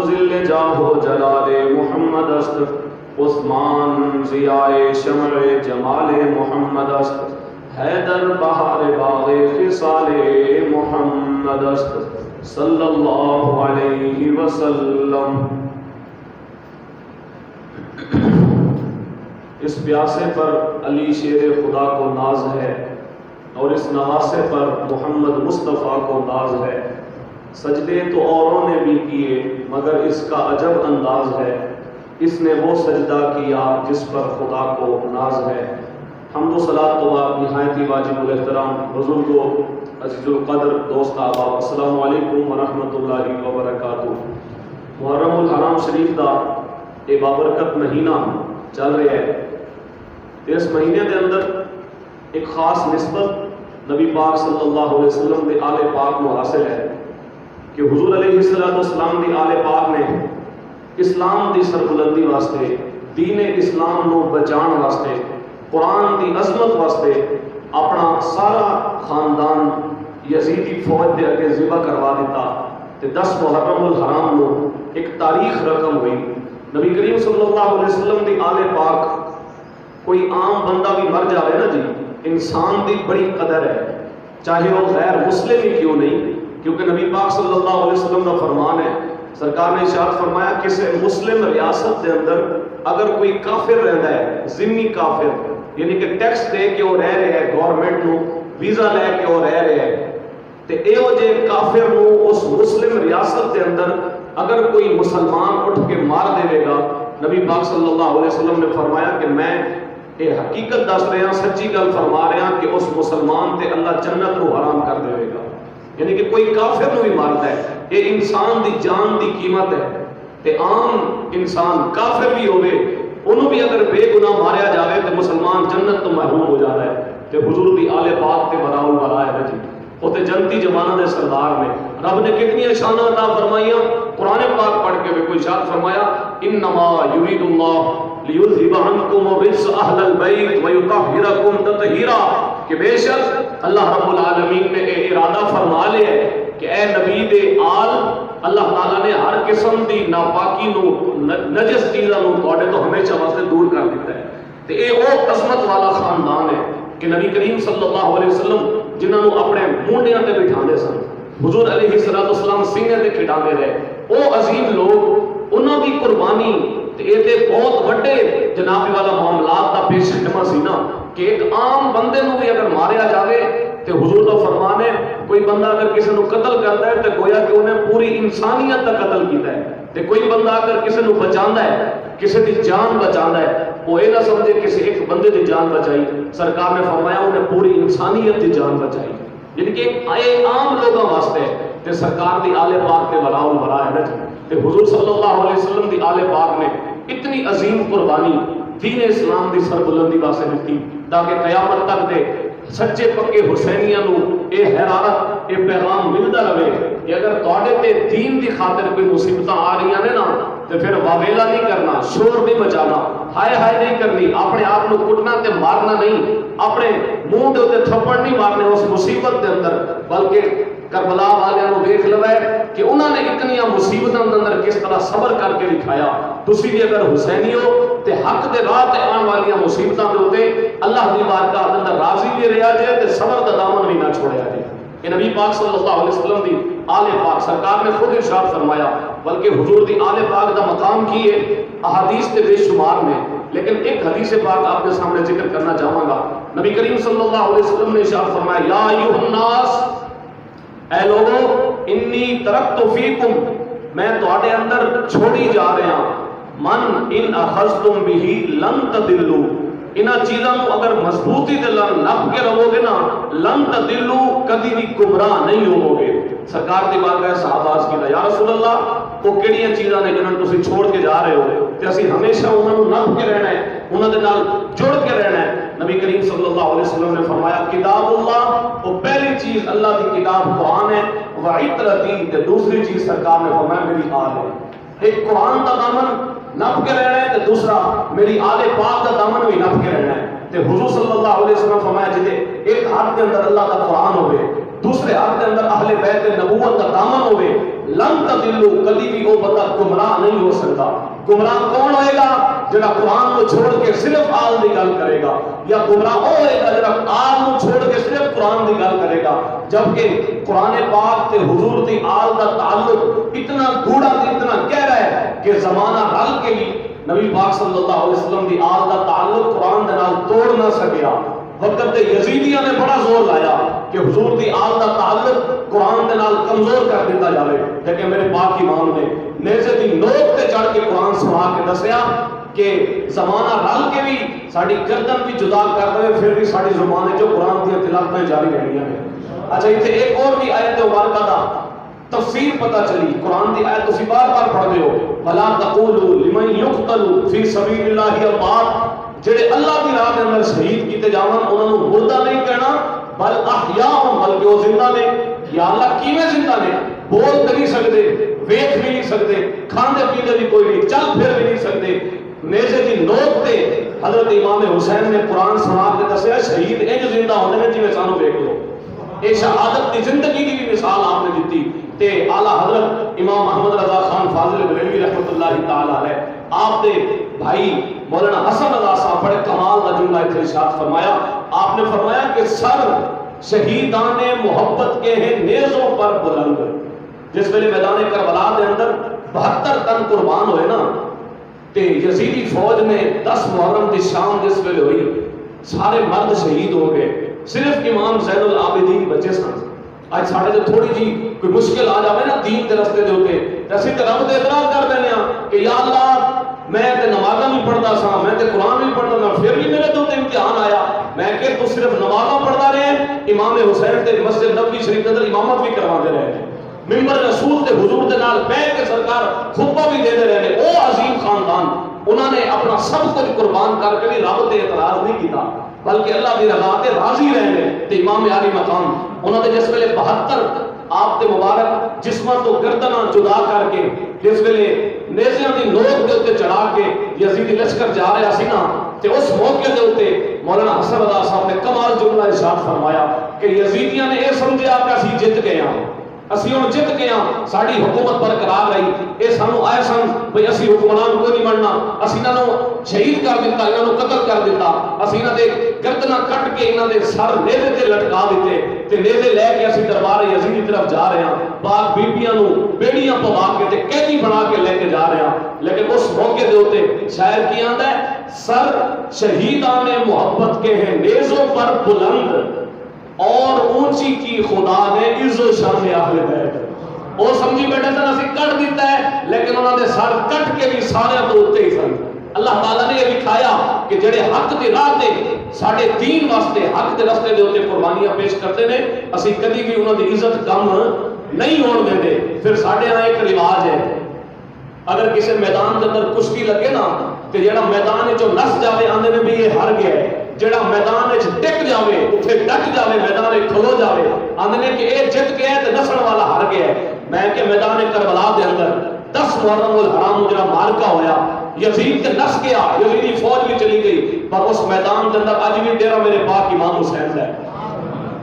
ظل جاہ و جلال محمد است، عثمان ضیاء شمع جمال محمد است، حیدر بہار باغ خصال محمد است صلی اللہ علیہ وسلم۔ اس پیاسے پر علی شیر خدا کو ناز ہے، اور اس نواسے پر محمد مصطفیٰ کو ناز ہے۔ سجدے تو اوروں نے بھی کیے مگر اس کا عجب انداز ہے، اس نے وہ سجدہ کیا جس پر خدا کو ناز ہے۔ حمد و صلاۃ و بعد نہایت ہی واجب الاحترام بزرگوں، عزیز القدر دوست احباب، السلام علیکم ورحمۃ اللہ وبرکاتہ۔ محرم الحرام شریف دا یہ بابرکت مہینہ چل رہا ہے، اس مہینے دے اندر ایک خاص نسبت نبی پاک صلی اللہ علیہ وسلم دے آل پاک کو حاصل ہے کہ حضور علیہ السلام دی آل پاک نے اسلام دی سربلندی واسطے، دین اسلام نو بچان واسطے، قرآن دی عظمت واسطے اپنا سارا خاندان یزیدی فوج دے اگے ذبح کروا دیتا تے 10 محرم الحرام نو ایک تاریخ رقم ہوئی۔ نبی کریم صلی اللہ علیہ وسلم دی آل پاک، کوئی عام بندہ بھی مر جائے نا جی، انسان دی بڑی قدر ہے، چاہے وہ غیر مسلم ہی کیوں نہیں، کیونکہ نبی پاک صلی اللہ علیہ وسلم کا فرمان ہے، سرکار نے ارشاد فرمایا کسی مسلم ریاست دے اندر اگر کوئی کافر رہتا ہے، ذمہ کافر یعنی کہ ٹیکس دے کے وہ رہ رہے ہیں، گورنمنٹ نو ویزا لے کے وہ رہ رہے ہیں، تے ایہو جے کافر نو اس مسلم ریاست دے اندر اگر کوئی مسلمان اٹھ کے مار دے گا، نبی پاک صلی اللہ علیہ وسلم نے فرمایا کہ میں یہ حقیقت دس رہا، سچی گل فرما رہا کہ اس مسلمان تے اللہ جنت کو حرام کر دے گا۔ یعنی کہ کوئی کافر نو بھی مارتا ہے، یہ انسان دی جان دی قیمت ہے، تے عام انسان کافر بھی ہوئے انہوں بھی اگر بے گناہ ماریا جاوے تو مسلمان جنت تو محروم ہو جاتا ہے۔ تے حضور دی آل پاک تے براء البراء ہے نا جی، وہ تے جنتی جوانوں دے سردار نے، رب نے کتنی شان عطا فرمائیاں، قرآن پاک پڑھ کے بھی کوئی ارشاد فرمایا انما یرید اللہ لیذھب عنکم الرجس اہل البیت ویطہرکم تطہیرا، کہ بے شک اللہ رب العالمین نے ارادہ فرما لیا ہے کہ اے نبی دے آل، اللہ تعالیٰ نے ہر قسم دی ناپاکی نو، نجس چیزاں نو تواڈے تو ہمیشہ واسطے دور کر دیتا ہے۔ تے اے او عظمت والا خاندان ہے کہ نبی کریم صلی اللہ علیہ وسلم جنہاں نو اپنے مونڈیاں تے بٹھاندے سن، حضور علیہ السلام سینے تے کھڑاندے رہے، او عظیم لوگ، انہاں دی قربانی تے اے تے بہت بڑے جناب والا معاملات دا پیش خدمہ سی نا کہ ایک عام بندے نو بھی اگر ماریا جاوے تے حضور کا فرمان ہے کوئی بندہ اگر کسی نو قتل کرتا ہے تو گویا کہ انہیں پوری انسانیت کا قتل کیتا ہے، تے کوئی بندہ اگر کسی نو بچاندا ہے، کسی دی جان بچاندا ہے، وہ یہ نہ سمجھے کسی ایک بندے دی جان بچائی، سرکار نے فرمایا انہیں پوری انسانیت دی جان بچائی، یعنی کہ ایک عام لوگوں واسطے تے سرکار دی آل پاک تے ولاء البراء ہے نا جی، تے حضور صلی اللہ علیہ وسلم دی آل پاک نے اتنی عظیم قربانی دین اسلام دی سربلندی واسطے دیتی تاکہ قیامت تک دے سچے پکے حسینیاں نو اے حیرارت، اے پیغام ملتا رہے کہ اگر تواڈے تے دین دی خاطر کوئی مصیبتاں آ رہی ہیں نا تو پھر واویلا نہیں کرنا، شور نہیں مچانا، ہائے ہائے نہیں کرنی، اپنے آپ کو کٹنا تے مارنا نہیں، اپنے منہ دے اوتے تھپڑ نہیں مارنے اس مصیبت دے اندر، بلکہ کربلا والوں کو دیکھ لو کہ انہوں نے اتنی مصیبتوں کے اندر کس طرح صبر کر کے دکھایا۔ تسی بھی اگر حسینی ہو تے حق دے راہ تے آن والی مصیبتوں کے اوتے اللہ دی بارگاہ کے اندر راضی بھی رہا جائے تے صبر کا دامن بھی نہ چھوڑیا جائے۔ کہ نبی پاک صلی اللہ علیہ وسلم دی آل پاک سرکار نے خود ارشاد فرمایا، بلکہ حضور دی آل پاک دا مقام کی ہے احادیث کے بے شمار میں، لیکن ایک حدیث پاک آپ کے سامنے ذکر کرنا چاہوں گا۔ نبی کریم صلی اللہ علیہ وسلم نے ارشاد فرمایا یا ایھا الناس، اے لوگوں، انی ترکت فیکم، میں تواڈے اندر چھوڑی جا رہا من ان اخذتم به لن تضلوا، انہاں چیزاں نو اگر مضبوطی دے نال نپ کے رہو گے نا لن تضلوا، کبھی بھی گمراہ نہیں ہوو گے۔ سرکار دی بارگاہ صحابہ عرض کیتا یا رسول اللہ وہ کیڑیاں چیزاں نے جنہاں تسی چھوڑ کے جا رہے ہو تے اسی ہمیشہ انہاں نو نپ کے رہنا ہے، انہاں دے نال جڑ کے رہنا ہے۔ نبی کریم صلی اللہ علیہ وسلم نے فرمایا کتاب اللہ، وہ پہلی چیز اللہ کی کتاب قرآن ہے، وعطرتی، تے دوسری چیز سرکار نے فرمایا میری آل ہے۔ ایک قرآن کا دامن نپ کے رہنا ہے تے دوسرا میری آل پاک کا دامن بھی نپ کے رہنا ہے۔ تے حضور صلی اللہ علیہ وسلم فرمایا جتے ایک ہاتھ کے اندر اللہ کا قرآن ہوئے، دوسرے ہاتھ کے اندر اہل بیت نبوت کا دامن ہوئے، لن تضلوا، کبھی بھی وہ بندہ گمراہ نہیں ہو سکتا۔ گمراہ کون ہوئے گا؟ جڑا قرآن کو چھوڑ کے صرف آل دی گل کرے گا، یا گمراہ وہ ہوئے گا جڑا آل کو چھوڑ کے صرف قرآن دی گل کرے گا۔ جبکہ قرآن پاک تے حضور دی آل دا تعلق اتنا گوڑا تے اتنا گہرا ہے کہ زمانہ رل کے بھی نبی پاک صلی اللہ علیہ وسلم دی آل دا تعلق قرآن دے نال توڑ نہ سکیا۔ وقت دے یزیدیاں نے بڑا زور لایا کہ حضور دی آل دا تعلق قرآن دے نال کمزور کر دیتا جاوے، لیکن میرے پاک امام نے نیزے دی نوک تے چڑھ کے قرآن سنا کے دسیا کہ زمانہ رل کے بھی ساڑی گردن بھی جدا کر دے، پھر بھی ساڑی زبان جو قرآن دی تلاوتیں جاری رہنیاں ہیں۔ اچھا اتنے ایک اور بھی آیت مبارکہ دا تفسیر پتہ چلی، قرآن دی آیت تسی بار بار پڑھتے ہو، وَلَا تَقُولُوا لِمَنْ يُقْتَلُ فِي سَبِيلِ اللَّهِ أَمْوَاتٌ، جڑے اللہ کی راہ کے اندر شہید کیتے جاون انہاں نوں مردہ نہیں کہنا، بل احیاء، بلکہ وہ زندہ نے۔ یا اللہ کیویں زندہ نے؟ بول تو نہیں سکتے، ویکھ بھی نہیں سکتے، کھاندے پیندے بھی کوئی نہیں، چل پھر بھی نہیں سکتے۔ نیزے دی نوک تے حضرت امام حسین نے قرآن سنا کے دسیا شہید انج زندہ ہوندے نے جویں سانوں ویکھ لو۔ اے شہادت دی زندگی کی بھی مثال آپ نے دیتی تے اعلیٰ حضرت امام محمد رضا خان فاضل بریلوی رحمۃ اللہ تعالی علیہ آپ دے بھائی مولانا حسن رضا صاحب بڑے کمال کا جملہ اتنے ارشاد فرمایا۔ آپ نے فرمایا کہ سر شہیدان محبت کے ہیں نیزوں پر بلند۔ جس ویلے میدان کربلا دے اندر 72 تن قربان ہوئے نا تے یزیدی فوج میں 10 محرم دی شام جس ویلے ہوئی سارے مرد شہید ہو گئے، صرف امام زین العابدین بچے سن۔ آج ساڑھے جو تھوڑی جی کوئی مشکل آ جاوے نا دین کے رستے دے ہوتے ایسی تے رب دے اعتراض کر دینے کہ یا اللہ میں تے نمازاں بھی پڑھدا سا، میں تے قرآن بھی پڑھدا سا، پھر بھی میرے تو امتحان آیا۔ میں کہ تو صرف نمازاں پڑھدا رہے امام حسین تے مسجد نبوی شریف کے اندر امامت بھی کرواندے رہے، ممبر رسول تے حضور دے نال بیٹھ کے سرکار خطبہ بھی دے رہے۔ او عظیم خاندان انہوں نے اپنا سب کچھ قربان کر کے بھی رب تے اعتراض نہیں کیتا، بلکہ اللہ دی رضا تے راضی رہنے تے امام علی مقام انہوں نے جس ویلے 72 آپ دے مبارک جسماں تو گردناں جدا کر کے جس ویلے نیزیاں دی نوک دے اوتے چڑھا کے یزیدی لشکر جا رہا سی نا تے اس موقع دے اوتے مولانا حسن رضا صاحب نے کمال جملہ ارشاد فرمایا کہ یزیدیاں نے یہ سمجھا کہ اسی جت گئے ہاں، اسی ہوں جت گئے ہاں، ساری حکومت برقرار رہی، اے سانو آئے سن بھئی اسی حکمران کو نہیں مرنا، اسی انہوں شہید کر دیتا، انہوں قتل کر دیتا، اسی انہوں دے گردنہ کٹ کے انہوں دے سر نیزے تے لٹکا دیتے تے نیزے لے کے اسی دربار یزید کی طرف جا رہے ہیں، پاک بیبیاں نو بیڑیاں پوا کے تے قیدی بنا کے لے کے جا رہے ہیں۔ لیکن اس موقع دے ہوتے شاعر کی آندا ہے سر شہیدان محبت کے ہیں نیزوں پر بلند اور اونچی کی خدا نے عز و شان اہل بیت۔ وہ سمجھی بیٹھے سن اسی کٹ دیتا ہے لیکن انہوں نے سر کٹ کے بھی سارے تو ہوتے ہی سن۔ اللہ تعالیٰ نے یہ لکھایا کہ جڑے حق دے راہ دے ساڑھے دین واسطے حق دے رستے دے ہوتے قربانیاں پیش کرتے ہیں، اسی کدی بھی انہوں نے عزت کم نہیں ہون دے دے۔ پھر ساڑھے ہاں ایک رواج ہے اگر کسی میدان کے اندر کشتی لگے نا تو جڑا میدان جو نس جاوے آندے میں بھی یہ ہار گیا ہے، جڑا میدان ٹک جاوے اتھے ڈٹ جاوے میدان کھلو جاوے آندے نے کہ اے جت گیا ہے تو نسل والا ہار گیا ہے۔ میں کہ میدان کربلا دے اندر 10 محرم الحرام جڑا مارکا ہویا یزید کے نس گیا، یزیدی فوج بھی چلی گئی، پر اس میدان کے اندر آج بھی ڈیرا میرے پاک امام حسین ہے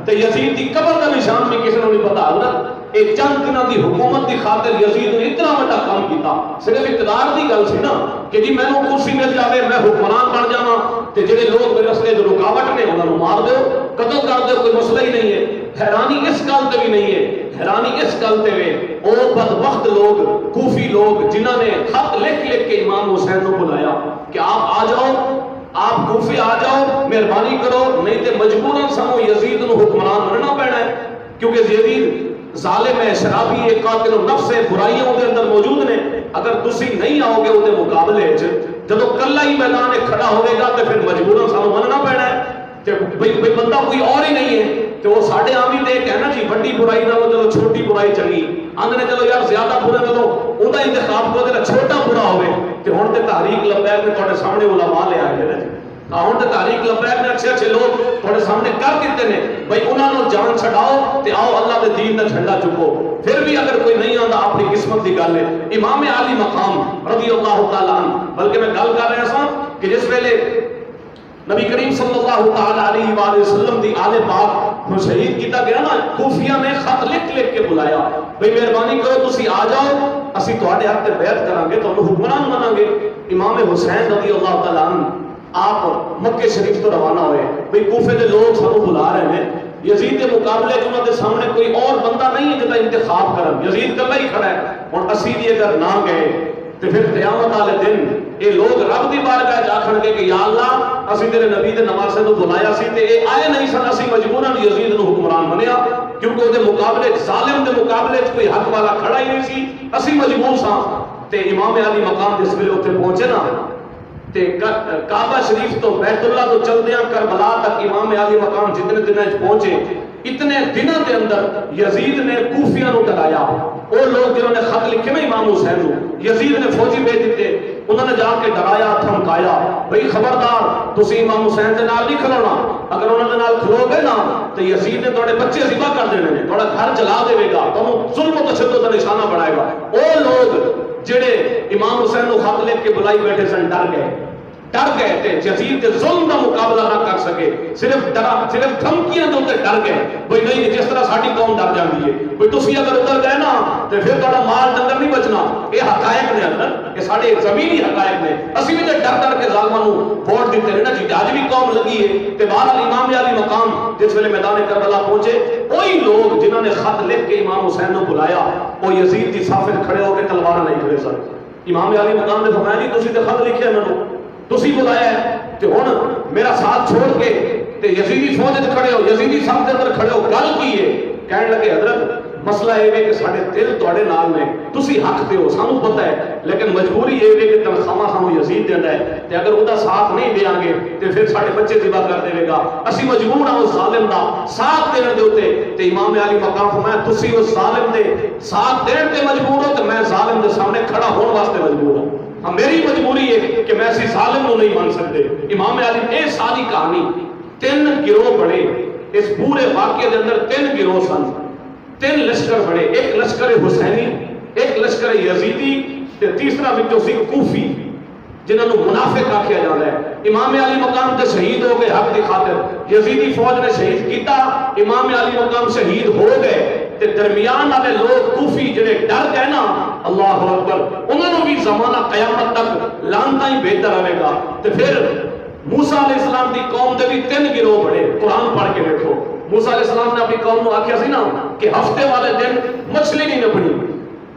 تے یزید دی قبر کا نشان بھی کسی نے نہیں پتا۔ حضرت ایک چند دنوں دی حکومت دی خاطر یزید نے اتنا بڑا کام کیتا، صرف اقتدار دی گل سی نا کہ جی میں کرسی مل جاوے میں حکمران بن جاواں تے جڑے لوگ میرے رستے دے رکاوٹ نے انہاں نوں مار دیو قتل کر دیو، کوئی مسئلہ ہی نہیں ہے۔ حیرانی اس گل تے بھی نہیں ہے، حیرانی اس گل تے وے او بدبخت لوگ کوفی لوگ جنہاں نے خط لکھ لکھ کے امام حسین کو بلایا کہ آپ آ جاؤ، آپ کوفے آ جاؤ، مہربانی کرو، نہیں تے مجبوراً سمو یزید نو حکمران بننا پینا ہے، کیونکہ یزید ظالم ہے، شرابی ہے، قاتل النفس ہے، برائیاں دے اندر موجود نے۔ اگر تسی نہیں آؤ گے وہ مقابلے جدو کلا ہی میدان کھڑا ہوئے گا تو پھر مجبوراً سانو مننا پینا ہے کہ بھئی بندہ کوئی اور ہی نہیں ہے۔ تو وہ ساڑھے عامی تے کہنا جی بڑی برائی نہ ہو چلو چھوٹی برائی چنگی، آندھنے چلو یار زیادہ برا چلو اوندا انتخاب کو تیرا چھوٹا برا ہوئے۔ تے ہن تے تحریک لبیک نے تھوڑے سامنے علماء لے آئے ہیں، ہن تے تحریک لبیک نے اچھے اچھے لوگ تھوڑے سامنے کر دیتے ہیں بھئی انہاں نوں جان چھڈاؤ تے آؤ اللہ دے دین دا جھنڈا چکو۔ پھر بھی اگر کوئی نہیں آندا اپنی قسمت دی گل ہے۔ امام علی مقام رضی اللہ تعالیٰ عنہ، بلکہ میں گل کر رہا سا کہ جس ویلے نبی کریم صلی اللہ تعالی علیہ وآلہ وسلم دی آل پاک کو شہید کیتا گیا نا، کوفیہ نے خط لکھ لکھ کے بلایا بھئی مہربانی کرو تسی آ جاؤ، اسی تواڈے حق تے بیعت کران گے، تانوں حکمران مناں گے۔ امام حسین رضی اللہ تعالی عنہ آپ مکے شریف تو روانہ ہوئے، بھئی کوفے دے لوگ سانوں بلا رہے ہیں، یزید کے مقابلے جو انہوں نے سامنے کوئی اور بندہ نہیں ہے جتا انتخاب کرن، یزید کلا ہی کھڑا ہے، اور اسی بھی اگر نہ گئے تو پھر قیامت والے دن یہ لوگ رب دی بارگاہ جا کھڑ کے کہ یا اللہ اسی تیرے نبی دے نواسے نو بلایا سی تے اے آئے نہیں سن، اسی مجبوراً یزید نو حکمران بنیا کیونکہ وہ دے مقابلے ظالم دے مقابلے کوئی حق والا کھڑا ہی نہیں سی، اسی مجبور ساں۔ تے امام علی مقام جس ویلے اتنے پہنچے نا تے کعبہ شریف تو بیت اللہ تو چلدیاں کربلا تک امام علی مقام جتنے دنوں پہنچے، اتنے دنوں کے اندر یزید نے کوفیہ نو ڈرایا، وہ لوگ جنہوں نے خط لکھے نا امام حسین نو، یزید نے فوجی بھیج دیتے، انہوں نے جا کے ڈرایا دھمکایا بھئی خبردار تسی امام حسین دے نال نہیں کھلونا، اگر انہوں نے نال کھلو گے نا تو یزید نے تواڈے بچے ذبح کر دینے نے، تواڈا گھر جلا دے گا، تانوں ظلم و تشدد کا نشانہ بنائے گا۔ وہ لوگ جڑے امام حسین نو خط لکھ کے بلائی بیٹھے سن ڈر گئے تھے، یزید کے ظلم کا مقابلہ نہ کر سکے، صرف دھمکیاں دے اوپر ڈر گئے بھئی نہیں جس طرح ساری قوم ڈر جاتی ہے، بھئی تسی اگر ادھر گئے نا تو پھر تہاڈا مال ڈنگر نہیں بچنا، یہ حقائق نے اندر، یہ سارے زمینی حقائق نے، اسی بھی ڈر کے ظالماں نو ووٹ دیتے ہیں نا جی، اج بھی قوم لگی ہے۔ تے بہرحال امام علی مقام جس ویلے میدان کربلا پہنچے، وہی لوگ جنہوں نے خط لکھ کے امام حسین نو بلایا وہ یزید دی صف وچ کھڑے ہو کے تلوار نہیں کھڑے سن۔ امام علی مقام نے فرمایا جی تسی تے خط لکھیا مینوں، تسی بلایا ہے تے ہن میرا ساتھ چھوڑ کے تے یزیدی فوج وچ کھڑے ہو، یزیدی صف دے اندر کھڑے ہو، گل کی ہے؟ کہنے لگے حضرت مسئلہ یہ ہے کہ سارے دل تواڈے نال نے، تسی حق تے ہو سانوں پتہ ہے، لیکن مجبوری یہ ہے کہ تنخواہ سانوں یزید دیندا ہے تے اگر وہ ساتھ نہیں دیاں گے تے پھر سارے بچے ذبح کر دے گا، اسی مجبور ہاں اس ظالم دا ساتھ دینے دے اوتے۔ تے امام علی مقام فرمایا تسی اس ظالم دے ساتھ دین تے مجبور ہو تے میں ظالم دے سامنے کھڑا ہون واسطے مجبور ہوں، ہاں میری مجبوری ہے کہ میں اسی ظالم کو نہیں مان سکتے۔ امام علی اے ساری کہانی، تین گروہ بڑے اس پورے واقعے دے اندر، تین گروہ سن، تین لشکر بڑے، ایک لشکر حسینی، ایک لشکر یزیدی تے تیسرا وچوں سی کوفی جنہاں نو منافق آکھیا جاندا ہے۔ امام علی مقام تے شہید ہو گئے حق دی خاطر، یزیدی فوج نے شہید کیتا، امام علی مقام شہید ہو گئے تے درمیان والے لوگ کوفی جڑے ڈر گئے نا، اللہ اکبر، انہاں نو بھی زمانہ قیامت تک لعنتاں ہی بہتر رہے گا۔ تے پھر موسیٰ علیہ السلام دی قوم دے بھی تین گروہ بڑے، قرآن پڑھ کے دیکھو، موسیٰ علیہ السلام نے اپنی قوم کو آکھیا سی نا کہ ہفتے والے دن مچھلی نہیں نپنی،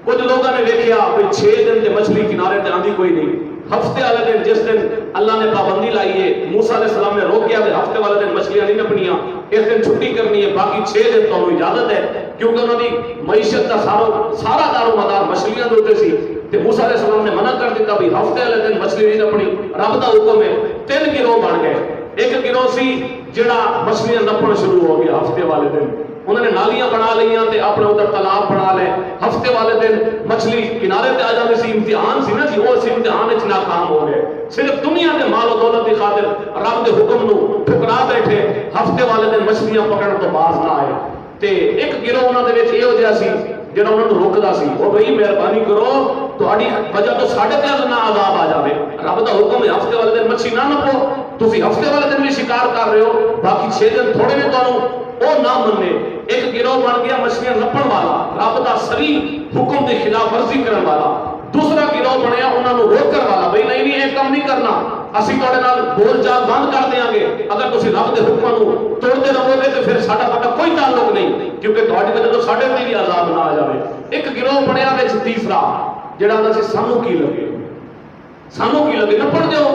کچھ لوگوں نے دیکھیا بھئی 6 دن تے مچھلی کنارے تے آندی کوئی نہیں، ہفتے والے دن جس دن اللہ نے پابندی لائی ہے، موسیٰ علیہ السلام نے روکیا کہ ہفتے والے دن مچھلیاں نہیں نپنیاں، اس دن چھٹی کرنی ہے، باقی 6 دن تو اجازت ہے، کیونکہ انہوں نے معیشت کا سارا دار و مدار مچھلیاں دے سی۔ تے موسیٰ علیہ السلام نے منع کر دیتا بھی ہفتے والے دن مچھلی نہیں نپنی، رب دا حکم ہے۔ تین گروہ بن گئے، ایک گروہ سی جڑا مچھلیاں نپن شروع ہو گیا ہفتے والے دن، انہوں نے نالیاں بنا لیاں تے اپنے ادھر تالاب بنا لے، ہفتے والے دن مچھلی کنارے تے آ جاتی سی، امتحان سی نا جی، وہ سی امتحان وچ ناکام ہو گئے، صرف دنیا کے مال و دولت کی خاطر رب کے حکم نو ٹھکرا بیٹھے، ہفتے والے دن مچھلیاں پکڑن تو باز نہ آئے۔ تے ایک گروہ انہوں دے وچ یہ ہو جا سی جڑا انہوں نے روکدا سی، او بھئی مہربانی کرو تہاڈی وجہ تو ساڈے تے نہ عذاب آ جاوے، رب دا حکم ہے ہفتے والے دن مچھلی نہ نپو، تسی ہفتے والے دن بھی شکار کر رہے ہو، باقی 6 دن تھوڑے نے تانوں، او نہ مننے۔ ایک گروہ بن گیا مچھلیاں نپن والا، رب دا صریح حکم دی خلاف ورزی کرن والا۔ دوسرا گروہ بنیا انہاں نو روکن والا، بھئی نہیں نہیں یہ کام نہیں کرنا، اسی تہاڈے نال بول چال بند کر دیاں گے، اگر تسی رب دے حکماں نو توڑتے رہو گے تو پھر ساڈا پتہ کوئی تعلق نہیں، کیونکہ تہاڈی وجہ تو ساڈے تے بھی عذاب نہ آ جاوے۔ ایک گروہ بنیا وچ تیسرا جڑا ہوندا سی سانوں کی لگے، سانوں کی لگے نپڑ جاؤ،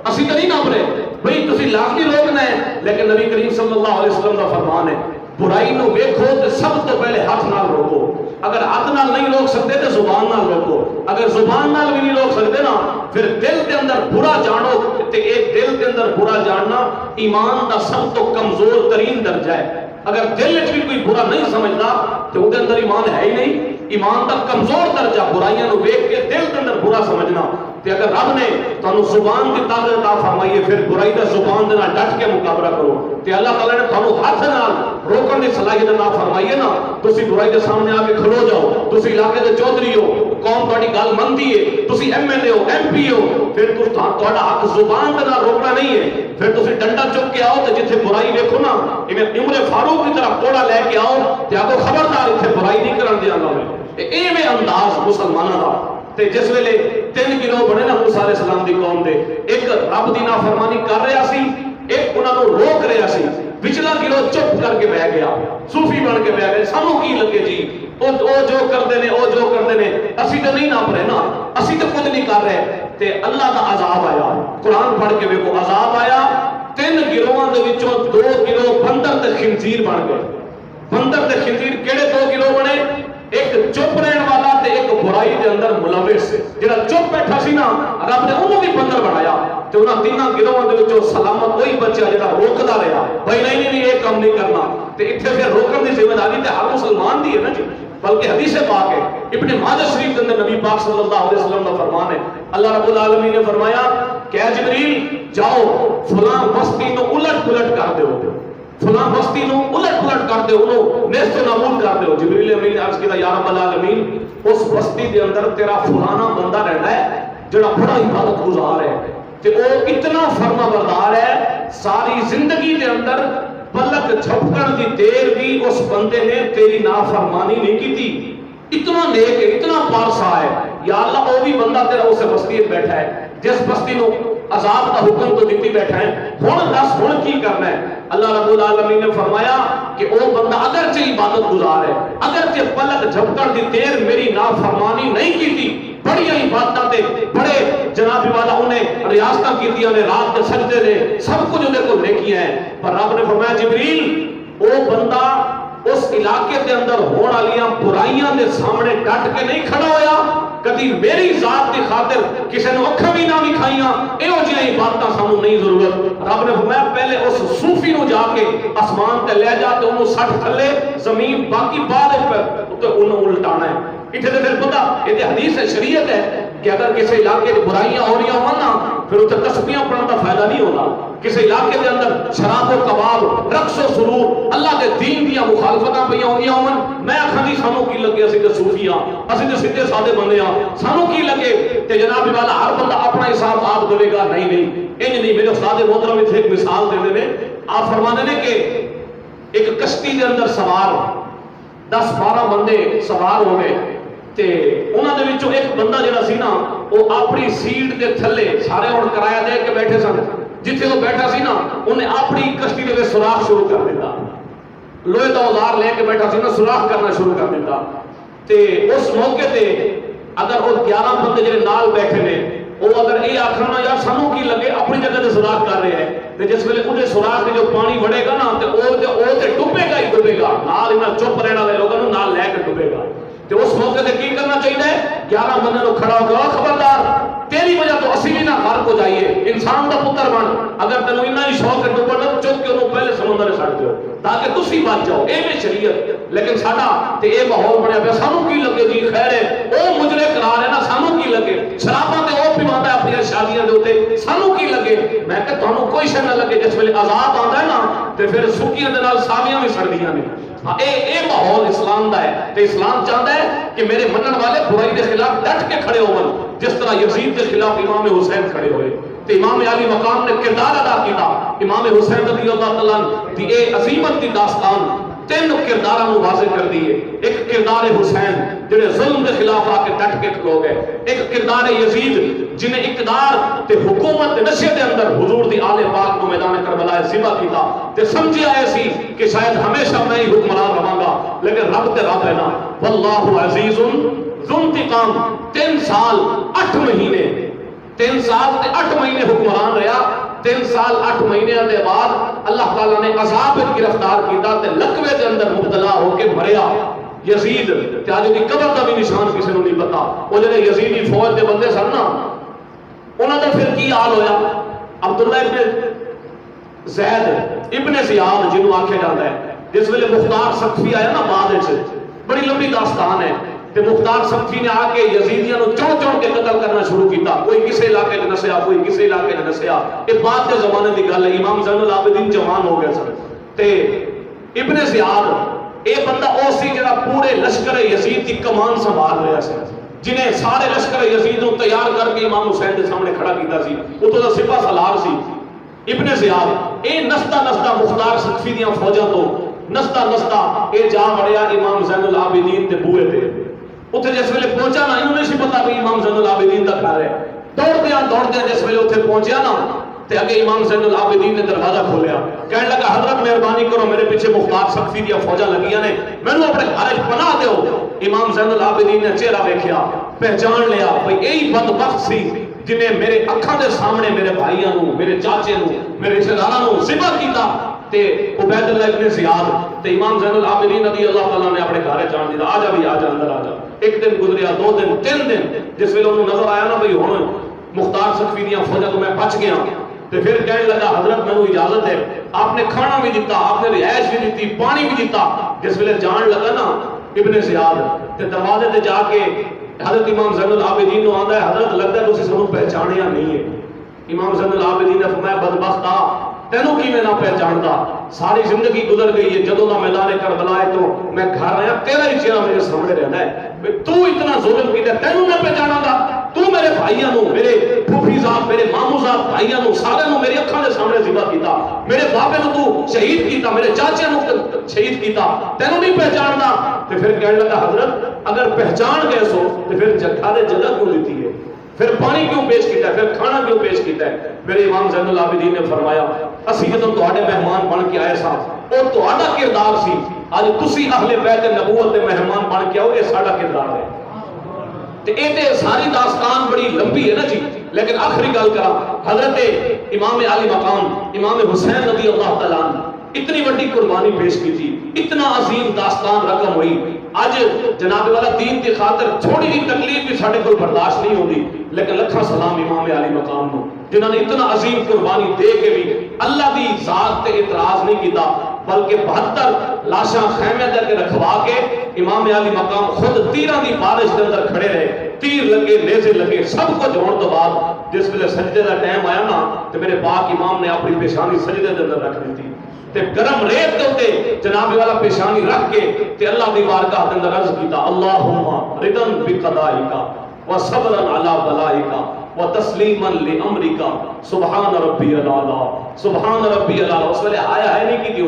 اسی تے نہیں نپ رہے، بھئی تسی لازمی روکنا ہے، لیکن نبی کریم صلی اللہ علیہ وسلم کا فرمان ہے برائی نو ویکھو تے سب تو پہلے ہاتھ نال روکو، اگر ہاتھ نال نہیں روک سکتے تو زبان نال روکو، اگر زبان نال بھی نہیں روک سکتے نا پھر دل کے اندر برا جانو، تے ایک دل کے اندر برا جاننا ایمان دا سب تو کمزور ترین درجہ ہے۔ اگر دل وچ بھی کوئی برا نہیں سمجھدا تو وہ اندر ایمان ہے ہی نہیں۔ ایمان دا کمزور درجہ برائیاں نو ویکھ کے دل کے اندر برا سمجھنا، تے اگر رب نے تانوں زبان دی طاقت عطا فرمائی ہے پھر برائی دا زبان دے نال ڈٹ کے مقابلہ کرو، تے اللہ تعالی نے تانوں ہاتھ نال روکن دی صلاحیت عطا فرمائی ہے نا، تسی برائی دے سامنے آ کے کھلو جاؤ، تسی علاقے دے چودھری ہو، قوم تہاڈی گل مندی ہے، تسی ایم ایل اے ہو، ایم پی ہو، پھر تہاڈا حق زبان دے نال روکنا نہیں ہے، پھر تسی ڈنڈا چک کے آؤ تے جتھے برائی ویکھو نا ایویں عمر فاروق کی طرح کوڑا لے کے آؤ تے آکھو خبردار اتنے برائی نہیں کرن دیاں گا میں، ایویں انداز مسلماناں دا۔ تے جس ویلے 3 گروہ بنے نا موسیٰ علیہ السلام دی قوم دے، ایک رب دی نافرمانی کر رہا سی، ایک انہاں نوں روک رہا سی، پچھلا گروہ چپ کر کے بہ گیا، صوفی بن کے بہ گئے، سانوں کی لگے جی او جو کردے نے او جو کردے نے، اسی تے نہیں ناپ رہے نا، اسی تے کچھ نہیں کر رہے۔ تے اللہ دا عذاب آیا، قرآن پڑھ کے ویکھو عذاب آیا، 3 گروہاں دے وچوں 2 گروہ بندر تے خنزیر بن گئے۔ بندر تے خنزیر کیڑے 2 گروہ بنے؟ ایک چپ رہن والا تے ایک برائی دے اندر ملوث، جڑا چپ بیٹھا سی نا رب نے انہوں بھی بندر بنایا تے انہاں 3 گروہاں دے وچوں سلامت وہی بچہ جڑا روکدا رہا، بھائی نہیں یہ کام نہیں کرنا، تے ایتھے پھر روکن دی ذمہ داری تے ہر مسلمان دی ہے نا جی، بلکہ حدیث پاک ہے ابن ماجہ شریف کے اندر نبی پاک صلی اللہ علیہ وسلم کا فرمان ہے، اللہ رب العالمین نے فرمایا کہ اے جبریل جاؤ فلاں بستی نو الٹ پلٹ کر دیو، فلاں بستی نو الٹ پلٹ کر دیو، انہوں نیست و نابود کر دیو۔ جبریل امین نے عرض کیا یا رب العالمین اس بستی دے اندر تیرا فلانا بندہ رہنا ہے جڑا بڑا عبادت گزار ہے تے او اتنا فرما بردار ہے، ساری زندگی دے اندر پلک جھپکن دی دیر بھی اس بندے نے تیری نافرمانی نہیں کی تھی، اتنا نیک ہے، اتنا پارسا ہے، یا اللہ وہ بھی بندہ تیرا اس بستی میں بیٹھا ہے جس بستی نو عذاب کا حکم تو دیتی بیٹھا ہے، ہن دس ہن کی کرنا ہے؟ اللہ رب العالمین نے فرمایا کہ وہ بندہ اگرچہ عبادت گزار ہے، اگرچہ پلک جھپکن دی دیر میری نافرمانی نہیں کی تھی، بڑی عبادتاں تے بڑے جناب والا انہیں ریاستاں کیتیاں نے، رات کے سجدے نے، سب کچھ انہیں کو نیکیاں ہیں، پر رب نے فرمایا جبریل وہ بندہ اس علاقے دے اندر ہون والیاں برائیاں دے سامنے ڈٹ کے نہیں کھڑا ہویا، کدی میری ذات دی خاطر کسی نے اکھاں بھی نہ وکھائیاں، ایہو جہاں عبادتاں سانوں نہیں ضرورت۔ رب نے فرمایا پہلے اس صوفی نو جا کے آسمان تے لے جا تے انہوں سٹ تھلے زمین باقی بعد تے انہوں الٹانا ہے۔ اتنے تے پھر پتہ یہ حدیث ہے، شریعت ہے کہ اگر کسی علاقے کی برائیاں ہو رہی ہوں نا پھر اتنے تسبیحاں پڑھنے کا فائدہ نہیں ہوگا۔ کسی علاقے کے اندر شراب و کباب، رقص و سرور، اللہ کے دین دیا مخالفتاں پہ ہوندیاں ہون، میں آکھاں جی سانوں کی لگے اسی تے صوفی ہاں، اسی تے سیدھے سادے بندے ہاں، سانوں کی لگے تے جناب والا ہر بندہ اپنا حساب آپ دے گا، نہیں انج نہیں۔ میرے استاد محترم اتنے ایک مثال دے دے آپ فرماتے ہیں کہ ایک کشتی کے اندر سوار 10-12 بندے سوار ہو گئے تے انہاں دے وچوں ایک بندہ جڑا سی نا وہ اپنی سیٹ دے تھلے، سارے ہن کرایہ دے کے بیٹھے سن، جتھے وہ بیٹھا سی نا انہیں اپنی کشتی دے سوراخ شروع کر دیتا، لوہے دا اوزار لے کے بیٹھا سی نا سوراخ کرنا شروع کر دیتا تے اس موقع تے اگر وہ 11 بندے جڑے نال بیٹھے نے وہ اگر یہ آخر نا یار سانوں کی لگے اپنی جگہ تے سوراخ کر رہے ہیں تے جس ویلے انہیں سوراخ جو پانی وڑے گا نا تے وہ تے ڈوبے گا ہی ڈوبے گا، نال انہاں چپ رہنے والے لوگوں نوں نال لے کے ڈوبے گا۔ تو اس موقع تے کی کرنا چاہیے؟ 11 بندے نو کھڑا ہو گیا، خبردار تیری وجہ تو اسی بھی نہ غرق ہو جائیے، انسان دا پتر بن، اگر تینوں اتنا ہی شوق ہے ڈوبن دا چک کے انہوں پہلے سمندر میں سٹ دیو تاکہ تسی بچ جاؤ، اے میں شریعت۔ لیکن ساڈا تے اے ماحول بنیا پیا، سانوں کی لگے جی خیر ہے او مجرے قرار ہے نا، سانوں کی لگے شراباں تے او پیواندا ہے اپنی شادیاں دے اوتے، سانوں کی لگے؟ میں کہ تانوں کوئی شے نہ لگے، جس ویلے عذاب آندا ہے نا تے پھر سکیاں دے نال ساویاں بھی سڑدیاں نے۔ اے ماحول اسلام دا ہے تے اسلام چاہتا ہے کہ میرے منن والے برائی دے خلاف ڈٹ کے کھڑے ہون، جس طرح یزید کے خلاف امام حسین کھڑے ہوئے تے امام علی مقام نے کردار ادا کیتا۔ امام حسین رضی اللہ تعالیٰ عنہ دی اے عظیمت دی داستان 3 کرداراں نوں واضح کر دی ہے۔ ایک کردار حسین جڑے ظلم کے خلاف آ کے ڈٹ کے کھلو گئے، ایک کردار یزید جنہیں اقتدار تے حکومت نشے دے اندر حضور دی آل پاک کو میدان کربلا ذبح کیتا تے سمجھے آئے سی کہ شاید ہمیشہ میں ہی حکمران رہاں گا، لیکن رب تے رب ہے نا، واللہ عزیز ذو انتقام۔ 3 سال 8 مہینے 3 سال تے 8 مہینے حکمران رہا، 3 سال 8 مہینے دے بعد اللہ تعالیٰ نے عذاب گرفتار کیتا تے لقوے دے اندر مبتلا ہو کے مریا یزید تے آج دی قبر دا بھی نشان کسی نوں نہیں پتا۔ وہ جڑے یزیدی فوج دے بندے سن نا انہاں دا پھر کی حال ہویا؟ عبداللہ ابن زید ابن زیاد جنوں آکھیا جاندا ہے، جس ویلے مختار سقفی آیا نا بعد وچ، بڑی لمبی داستان ہے تے مختار سقفی نے آ کے یزیدیاں نوں چون چون کے قتل کرنا شروع کیتا، کوئی کسے علاقے وچ نسیا، کوئی کسے علاقے وچ نسیا۔ یہ بعد کے زمانے دی گل ہے، امام زین العابدین جوان ہو گئے سن تے ابن زیاد اے بندہ او سی جڑا پورے لشکر یزید دی کمان سنبھال رہا سی، جنہیں سارے لشکر یزید نو تیار کر کے امام حسین دے سامنے کھڑا کیتا سی، اتوں دا سپاہ سالار سی ابن زیاد، اے نستا نستا مختار سقفی دیاں فوجاں تو نستا نستا اے جا وڑیا امام زین العابدین دے بوئے تے، اتنے جس ویلے پہنچا نا انہوں نے سی پتا بھی امام زین العابدین دا گھر ہے، دوڑدیاں جس ویلے اتنے پہنچیا نا تے اگے امام زین العابدین نے دروازہ کھولیا، کہنے لگا حضرت مہربانی کرو میرے پیچھے مختار سقفی دیا فوجاں لگیاں نے، مینوں اپنے گھر وچ پناہ دیو۔ امام زین العابدین نے چہرہ ویکھیا، پہچان لیا بھئی یہی بدبخت سی جنہیں میرے اکھاں دے سامنے میرے بھائیاں نو، میرے چاچے نو، میرے رشتہ داراں نو ذبح کیتا تے عبید اللہ ابن زیاد تے امام زین العابدین رضی اللہ تعالیٰ نے اپنے گھر جان دیتا، آ جا بھی آ جا اندر آ جا۔ ایک دن گزریا، 2 دن، 3 دن، جس ویلے انہوں نظر آیا نا بھئی ہن مختار سقفی دیاں فوجاں تو میں بچ گیا، تے پھر کہنے لگا حضرت مینوں اجازت ہے، آپ نے کھانا بھی دیتا، آپ نے رہائش بھی دیتی، پانی بھی دیتا۔ جس ویلے جان لگا نا ابن زیاد تے دروازے تے جا کے حضرت امام زین العابدین نو آندا ہے حضرت لگتا ہے تسی سانوں پہچانیا نہیں ہے۔ امام زین العابدین نے فرمایا بدبختا تینوں کی میں نہ پہچانتا، ساری زندگی گزر گئی ہے، جدوں دا میدان کربلا ہے تو میں گھر آیا تیرا ہی چہرہ میرے سامنے رہتا ہے، تو اتنا ظلم کیتا تینوں میں پہچانا گا، تو میرے بھائیاں نو، میرے پھوپھی صاحب، میرے ماموں صاحب بھائیاں نو سارے نو میری اکھاں دے سامنے ذبح کیتا، میرے بابے نو تو شہید کیتا، میرے چاچے نو شہید کیتا، تینوں نہیں پہچاندا۔ تے پھر کہنے لگا حضرت اگر پہچان گئے سو تے پھر جگہ دے جگہ کیوں دیتی ہے، پھر پانی کیوں پیش کیتا ہے، پھر کھانا کیوں پیش کیتا ہے؟ میرے امام زین العابدین نے فرمایا اسی جدوں تہاڈے مہمان بن کے آئے ساں او تہاڈا کردار سی، اج تسی اہل بیت نبوت دے مہمان بن کے آؤ، اے ساڈا کردار ہے۔ تے اے تے ساری داستان بڑی لمبی ہے نا جی، لیکن آخری گل کرا، حضرت امام علی مقام امام حسین رضی اللہ تعالیٰ عنہ اتنی بڑی قربانی پیش کی تھی، اتنا عظیم داستان رقم ہوئی، آج جناب والا دین کی خاطر تھوڑی جی تکلیف بھی ساڈے کول برداشت نہیں ہوندی، لیکن لکھاں سلام امام علی مقام نو جنہاں نے اتنا عظیم قربانی دے کے بھی اللہ دی ذات تے اعتراض نہیں کیتا، بلکہ 72 لاشاں خیمے دے کے رکھوا کے امام علی مقام خود تیراں دی بارش دے اندر کھڑے رہے، تیر لگے، نیزے لگے، سب کچھ ہون تو بعد جس ویلے سجدے دا ٹائم آیا نا تے میرے پاک امام نے اپنی پیشانی سجدے دے اندر رکھ دی تے گرم ریت دے اوتے جناب والا پیشانی رکھ کے تے اللہ دی بارگاہ دے اندر عرض کیتا اللہم رضا بقضائک و صبرا علی بلائک و تسلیما لامرک سبحان ربی الاعلی سبحان ربی الاعلی۔ اس ویلے آیا ہے نہیں کی تھی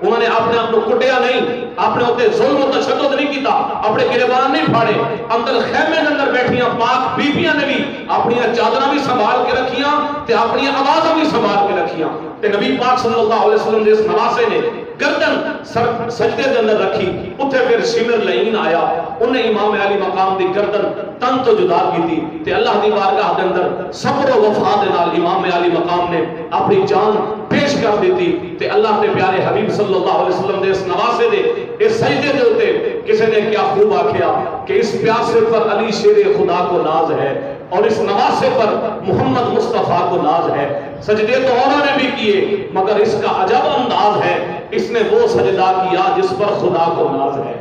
انہوں نے اپنے آپ کو کٹیا نہیں، اپنے ہوتے ظلم و تشدد نہیں کیتا، اپنے گریبان نہیں پھاڑے، اندر خیمے اندر بیٹھیاں پاک بیبیاں نے بھی اپنی چادراں بھی سنبھال کے رکھیاں تے اپنی آوازاں بھی سنبھال کے رکھیاں تے نبی پاک صلی اللہ علیہ وسلم دے اس نواسے نے گردن سجدے دے اندر رکھی، اتھے پھر شمر لعین آیا، انہیں امام علی مقام دی گردن تن تو جدا کی تھی تے اللہ دی بارگاہ دے اندر صبر و وفا دے نال امام علی مقام نے اپنی جان پیش کر دیتی تے اللہ کے پیارے حبیب صلی اللہ علیہ وسلم دے اس نواسے دے اس سجدے دے ہوتے کسی نے کیا خوب آکھیا کہ اس پیاسے پر علی شیر خدا کو ناز ہے اور اس نواسے پر محمد مصطفیٰ کو ناز ہے۔ سجدے تو اوروں نے بھی کیے مگر اس کا عجب انداز ہے، اس نے وہ سجدہ کیا جس پر خدا کو ناز ہے۔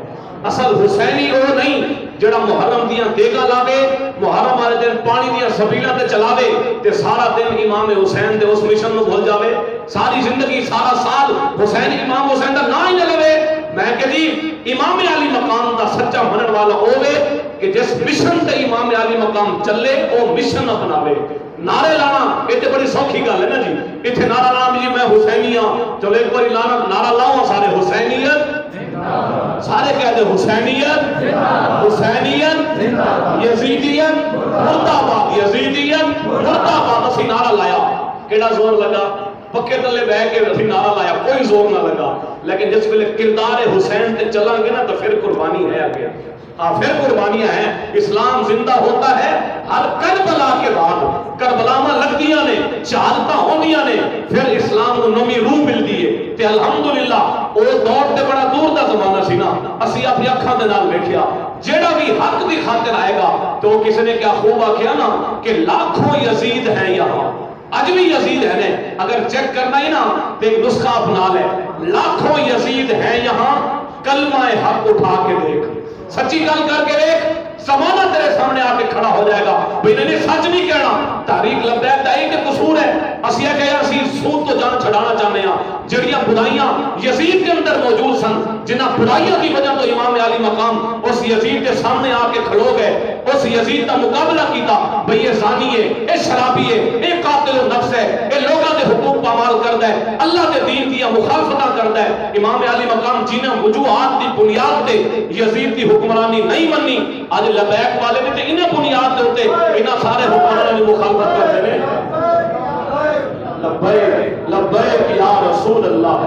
اصل حسینی وہ نہیں جڑا محرم دیاں دیگا لاوے، محرم والے دن پانی دیاں سبیلاں تے چلاوے تے سارا دن امام حسین دے اس مشن نو بھول جاوے، ساری زندگی سارا سال حسین امام حسین دا نام ہی نہ لے۔ میں کہ جی امام علی مقام دا سچا منن والا ہوے کہ جس مشن تے امام علی مقام چلے او مشن اپناوے۔ نعرے لانا یہ تو بڑی سوکھی گل ہے نا جی، اتنے نعرہ لانا جی میں حسینی ہاں، چلو ایک بار نعرہ لاؤ سارے حسینیت، سارے کہہ دے حسینیت، حسینیت، یزیدیت مرد آباد، یزیدیت مرد آباد۔ اسی نعرہ لایا، کیڑا زور لگا؟ پکے تلے بہ کے اسی نعرہ لایا، کوئی زور نہ لگا، لیکن جس ویلے کردار حسین تے چلیں گے نا تو پھر قربانی ہے آگے، پھر قربانیاں ہیں۔ اسلام زندہ ہوتا ہے ہر کربلا کے بعد، کربلا میں لگدیاں نے، شہادتاں ہوندیاں نے، پھر اسلام کو نویں روح ملدی ہے تے الحمدللہ او دور تے بڑا دور دا زمانہ سی نا، اسی اپنی اکھاں دے نال ویکھیا، جیڑا بھی حق دی خاطر آئے گا تو کسی نے کیا خوب آکھیا نا کہ لاکھوں یزید ہیں یہاں، اج بھی یزید ہے نے، اگر چیک کرنا ہی نا تو ایک نسخہ اپنا لے، لاکھوں یزید ہیں یہاں، کلمہ حق اٹھا کے دیکھ، سچی گل کر کے دیکھ، زمانہ تیرے سامنے آ کے کھڑا ہو جائے گا۔ بھئی نہیں سچ نہیں کہنا تحریک لبیک دا ایک قصور ہے اسی ہے کہ اسی سود تو جان چھڑانا چاہنے ہیں جڑیاں برائیاں یزید کے اندر موجود سن جنہ برائیاں کی وجہ تو امام علی مقام اس یزید کے سامنے آ کے کھڑو گئے اس یزید کا مقابلہ کیتا بھئی یہ زانی ہے یہ شرابی ہے یہ قاتل النفس ہے یہ لوگوں کے حقوق پامال کرتا ہے اللہ کے دین کی مخالفتہ کرتا ہے امام علی مقام جنہیں وجوہات کی بنیاد تے یزید کی حکمرانی نہیں منی آج لبیک والے بھی تے انہیں بنیاد دے ہوتے انہیں سارے حکمرانوں کی مخالفت کرتے ہیں لبیک لبیک یا رسول اللہ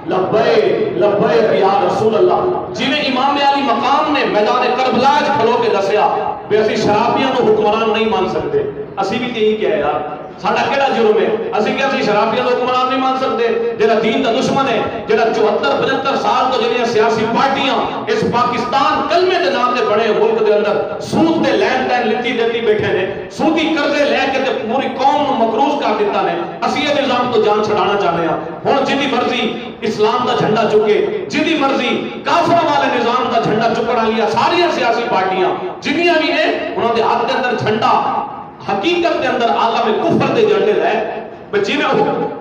لبیک لبیک یا رسول اللہ جنہیں امام علی مقام نے میدان کربلا کھلو کے دسیا بے اسی شرابیاں نو حکمران نہیں مان سکتے اسی بھی یہی کیا ہے یار ساڈا کیڑا جرم ہے اسی کہ اسی شرابیاں نو حکمران نہیں مان سکتے جڑا دین دا دشمن ہے جڑا 74-75 سال تو جڑیاں سیاسی پارٹیاں اس پاکستان کلمے دے نام تے بڑے ملک دے اندر سود تے لین دین لیتی دیتی بیٹھے نے سودی قرضے لے کے تے پوری قوم نو مقروض کر دیتا نے اسی یہ نظام تو جان چھڑانا چاہتے ہیں ہن جدی مرضی اسلام دا جھنڈا چکے جدی مرضی کافروں والے نظام دا جھنڈا چکن والی ساری سیاسی پارٹیاں جنیاں بھی نے انہاں دے ہاتھ دے اندر جھنڈا حقیقت کے اندر عالم کفر دے جھنڈے ہے بچی میں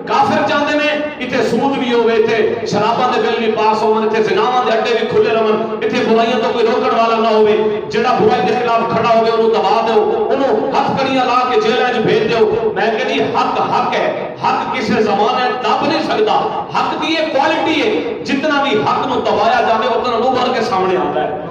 کافر چاہتے ہیں اتنے سود بھی ہوئے اتنے شراباں دے بل بھی پاس ہون اتنے زناواں دے اڈے بھی کھلے رہن اتنے برائیاں تو کوئی روکن والا نہ ہوئے جڑا برائی کے خلاف کھڑا ہوئے انہوں دبا دو انہوں ہتھ کڑیاں لا کے جیل وچ بھیج دو میں کہ جی حق حق ہے حق کسی زمانے دب نہیں سکتا حق کی یہ کوالٹی ہے جتنا بھی حق نو دبایا جانے اتنا ابھر کے سامنے آتا ہے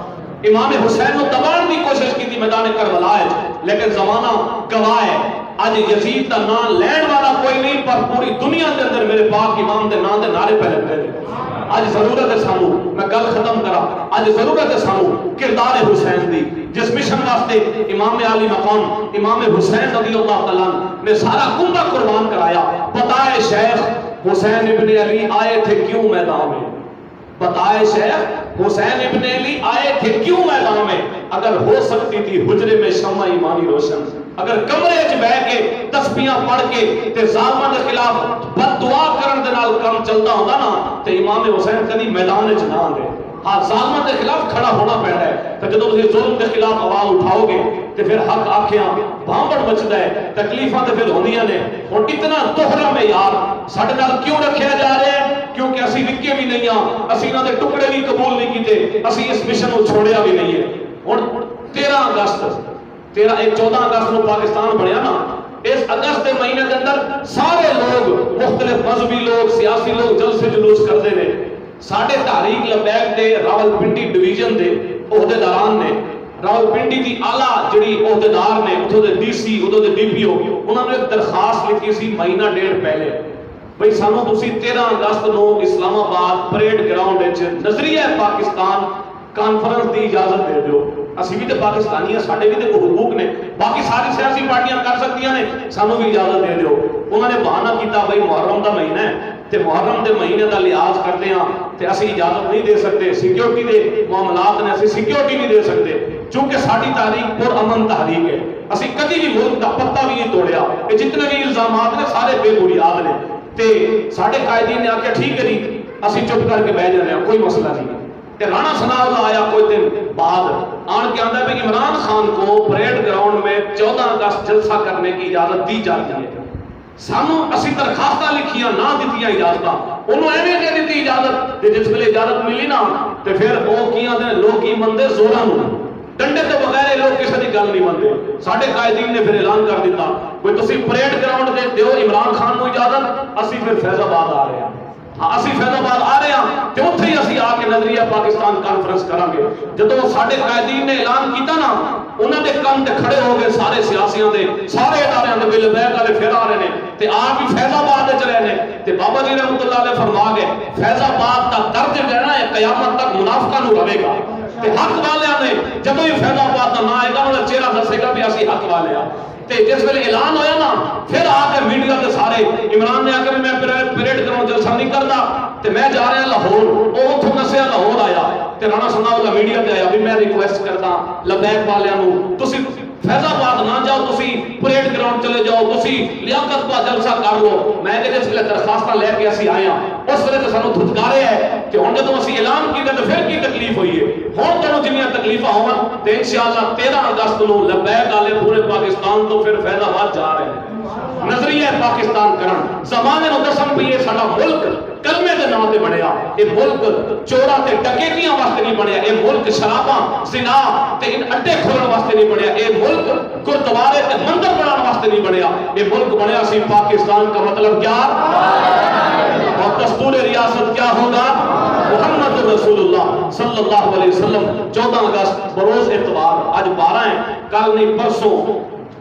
امام حسین نو دبان کی کوشش کی تھی میدان کربلا ہے لیکن زمانہ گواہ ہے آج یزید کا نام لین والا کوئی نہیں پر پوری دنیا کے اندر میرے پاک امام دے نام دے نعرے پہ لگتے ہیں آج ضرورت ہے سانو میں گل ختم کرا آج ضرورت ہے سانو کردار حسین دی جس مشن واسطے امام علی مقام امام حسین رضی اللہ تعالیٰ نے سارا کنبہ قربان کرایا بتائے شیخ حسین ابن علی آئے تھے کیوں میدان میں بتائے شیخ حسین ابن علی آئے تھے کیوں میدان میں اگر ہو سکتی تھی حجرے میں شمع ایمانی روشن اگر کمرے وچ بیٹھ کے تسبیحاں پڑھ کے تے ظالماں دے خلاف بد دعا کرن دے نال کام چلدا ہوندا نا تے امام حسین کبھی میدان وچ نہ آندے ہاں ظالماں دے خلاف کھڑا ہونا پڑتا ہے تے جدوں تسی ظلم دے خلاف آواز اٹھاؤ گے تے پھر حق آکھیاں بھانبڑ مچدا ہے تکلیفاں تے پھر ہوندیاں نے ہن اتنا دوہرا میں یار ساڈے نال کیوں رکھیا جا رہا ہے کیونکہ اسی وکے بھی نہیں ہاں اسی انہاں دے ٹکڑے بھی قبول نہیں کیتے اسی اس مشن کو چھوڑیا بھی نہیں ہے ہن 13 اگست 14 اگست کو پاکستان بنیا نا اس اگست کے مہینے کے اندر سارے لوگ مختلف مذہبی لوگ سیاسی لوگ جلسے جلوس کرتے ہیں ساڈے تحریک لبیک دے راولپنڈی ڈویژن دے عہدیداران نے راولپنڈی دی اعلیٰ جڑی عہدیدار نے اتھوں دے ڈی سی اتھوں دے ڈی پی او انہوں نے ایک درخواست لکھی سی مہینہ ڈیڑھ پہلے بھئی سانو تسی 13 اگست نو اسلام آباد پریڈ گراؤنڈ وچ نظریہ پاکستان کانفرنس دی اجازت دے دیو اسی بھی تے پاکستانی ہیں ساڈے بھی تے حقوق نے باقی ساری سیاسی پارٹیاں کر سکتیاں نے سانو بھی اجازت دے دیو انہوں نے بہانہ کیتا بھئی محرم دا مہینہ ہے تے محرم دے مہینے دا لحاظ کرتے ہیں تے اسی اجازت نہیں دے سکتے سیکیورٹی دے معاملات نے اسی سیکیورٹی نہیں دے سکتے چونکہ ساری تحریک پر امن تحریک ہے اسی کدی بھی ملک دا پتہ بھی نہیں توڑیا کہ جتنے بھی الزامات نے سارے بے بنیاد نے تے ساڈے قائدین نے آکھیا ٹھیک ہے جی اسی چپ کر کے بیٹھ جانے ہیں کوئی مسئلہ نہیں تے رانا ثناء اللہ آیا کوئی دن بعد آن کے آندہ ہے کہ عمران خان کو پریڈ گراؤنڈ میں 14 اگست جلسہ کرنے کی اجازت دی جاتی ہے سانو اسی درخواستہ لکھیاں نہ دیتیاں اجازتاں انہوں ایویں دے دیتی اجازت تے جس ویلے اجازت ملی نا تے پھر وہ کیاں دے لوگ کی مندے زوراں نو ڈنڈے تو بغیر لوگ کسی کی گل نہیں منتے ساڈے قائدین نے پھر اعلان کر دیتا کوئی تسی پریڈ گراؤنڈ دے دیو عمران خان کو اجازت اسی پھر فیض آباد آ رہے ہیں اسی فیض آباد آ رہے ہیں تے اوتھے ہی اسی آ کے نظریہ پاکستان کانفرنس کریں گے جدوں ساڈے قائدین نے اعلان کیتا نا انہاں دے کم تے کھڑے ہو گئے سارے سیاسیاں دے سارے اداریاں دے بل بیک والے پھر آ رہے ہیں تے آپ بھی فیض آباد وچ رہے نے تے بابا جی رحمتہ اللہ علیہ فرما گئے فیض آباد دا درد رہنا ہے قیامت تک منافقاں نو رہے گا تے حق والیاں نے جدوں ہی فیض آباد دا نام آئے گا انہاں چہرہ دسے گا بھی اسی حق والے ہاں تے جس ویلے اعلان ہویا نا پھر آ کے میڈیا دے سارے عمران نے آ کے میں پریڈ کروں جلسہ نہیں کردا تے میں جا رہا لاہور او اتھوں نسیا لاہور آیا تے رانا ثناء اللہ میڈیا تے آیا بھی میں ریکویسٹ کردا لبیک والیاں نو تسی فیض آباد نہ جاؤ تسی پریڈ گراؤنڈ چلے جاؤ تسی لیاقت با جلسہ کر لو میں کہ جس ویلے درخواستاں لے کے اسی آئے ہاں اس ویلے تے سانو دھتکارے ہے کہ ہن جدوں اسی اعلان کیتا تے پھر کی تکلیف ہوئی ہے ہن تانوں جنیاں تکلیفاں ہون تے انشاءاللہ 13 اگست نو لبیک والے پورے پاکستان تو پھر فیض آباد جا رہے ہیں نظریہ پاکستان کرن زمانے نو دسن بھی یہ ساڈا ملک کلمے دے نام تے بنیا اے ملک چورا تے ڈکیتیاں واسطے نہیں بنیا اے ملک شراباں زنا تے ان اڈے کھولن واسطے نہیں بنیا اے ملک گردوارے تے مندر بنانے واسطے نہیں بنیا اے ملک بنیا سی پاکستان کا مطلب کیا اور دستور ریاست کیا ہوگا محمد رسول اللہ صلی اللہ علیہ وسلم 14 اگست بروز اتوار آج 12 ہیں کل نہیں پرسوں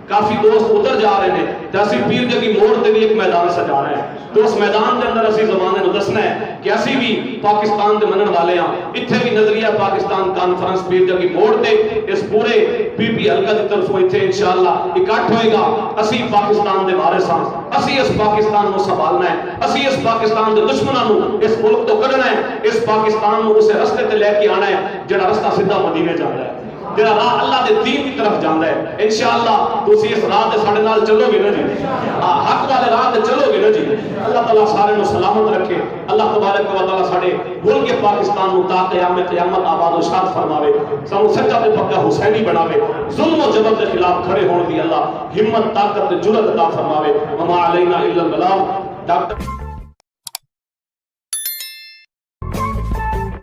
کافی دوست ادھر جا رہے ہیں تے اسی پیر جگی موڑ تے بھی ایک میدان سجا رہے ہیں تو اس میدان دے اندر اسی زمانے نو دسنا ہے کہ اسی بھی پاکستان دے منن والے ہاں ایتھے بھی نظریہ پاکستان کانفرنس پیر جگی موڑ تے اس پورے پی پی حلقہ دی طرف ایتھے انشاءاللہ اکٹھ ہوئے گا اسی پاکستان دے وارث ہاں اسی اس پاکستان نو سنبھالنا ہے اسی اس پاکستان دے دشمناں نو اس ملک تو کڈنا ہے اس پاکستان نو اسے رستے تے لے کے آنا ہے جڑا رستہ سیدھا مدینے جاندا ہے جڑا راہ اللہ دے دین کی طرف جاندا ہے انشاءاللہ تسی اس راہ تے ساڈے نال چلو گے نا جی حق والے راہ تے چلو گے نا جی اللہ تعالیٰ سارے نو سلامت رکھے اللہ تبارک و تعالیٰ ساڈے ملک پاکستان نو تا قیامت آباد و شاد فرماوے سانو سچا تے پکا حسینی بناوے ظلم و جبر دے خلاف کھڑے ہون دی اللہ ہمت طاقت تے جرأت عطا فرماوے وما علینا الا البلاغ ڈاکٹر